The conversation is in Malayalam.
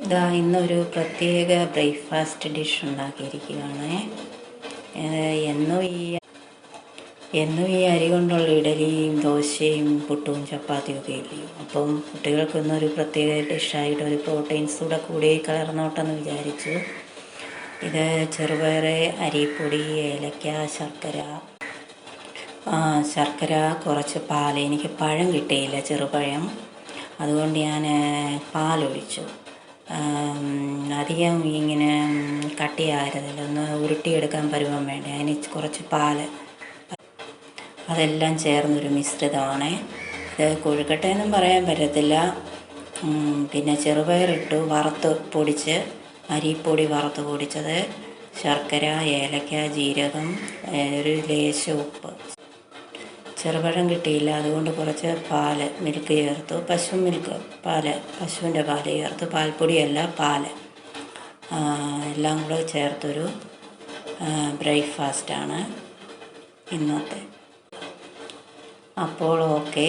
ഇതാ ഇന്നൊരു പ്രത്യേക ബ്രേക്ക്ഫാസ്റ്റ് ഡിഷ് ഉണ്ടാക്കിയിരിക്കുകയാണ്. എന്നും ഈ അരി കൊണ്ടുള്ള ഇഡലിയും ദോശയും പുട്ടും ചപ്പാത്തിയും ഒക്കെ ഇല്ലയോ. അപ്പം കുട്ടികൾക്കൊന്നൊരു പ്രത്യേക ഡിഷായിട്ട് ഒരു പ്രോട്ടീൻസ് കൂടി കലർന്നോട്ടെന്ന് വിചാരിച്ചു. ഇത് ചെറുപയർ, അരിപ്പൊടി, ഏലക്ക, ശർക്കര, കുറച്ച് പാൽ. എനിക്ക് പഴം കിട്ടിയില്ല, ചെറുപഴം. അതുകൊണ്ട് ഞാൻ പാലൊഴിച്ചു. അധികം ഇങ്ങനെ കട്ടിയാകരുതല്ലോ, ഒന്ന് ഉരുട്ടിയെടുക്കാൻ പരുവം വേണ്ടേ, അതിന് കുറച്ച് പാൽ. അതെല്ലാം ചേർന്നൊരു മിശ്രിതമാണ്. ഇത് കൊഴുക്കട്ടയെന്നും പറയാൻ പറ്റത്തില്ല. പിന്നെ ചെറുപയറിട്ടു വറുത്ത് പൊടിച്ച്, അരിപ്പൊടി വറുത്ത് പൊടിച്ചത്, ശർക്കര, ഏലക്ക, ജീരകം, ഒരു ലേശം ഉപ്പ്. ചെറുപഴം കിട്ടിയില്ല, അതുകൊണ്ട് കുറച്ച് മിൽക്ക് ചേർത്തു. പശുവിൻ്റെ പാൽ ചേർത്തു. പാൽപ്പൊടിയല്ല, പാൽ. എല്ലാം കൂടെ ചേർത്തൊരു ബ്രേക്ക്ഫാസ്റ്റാണ് ഇന്നത്തെ. അപ്പോൾ ഓക്കെ.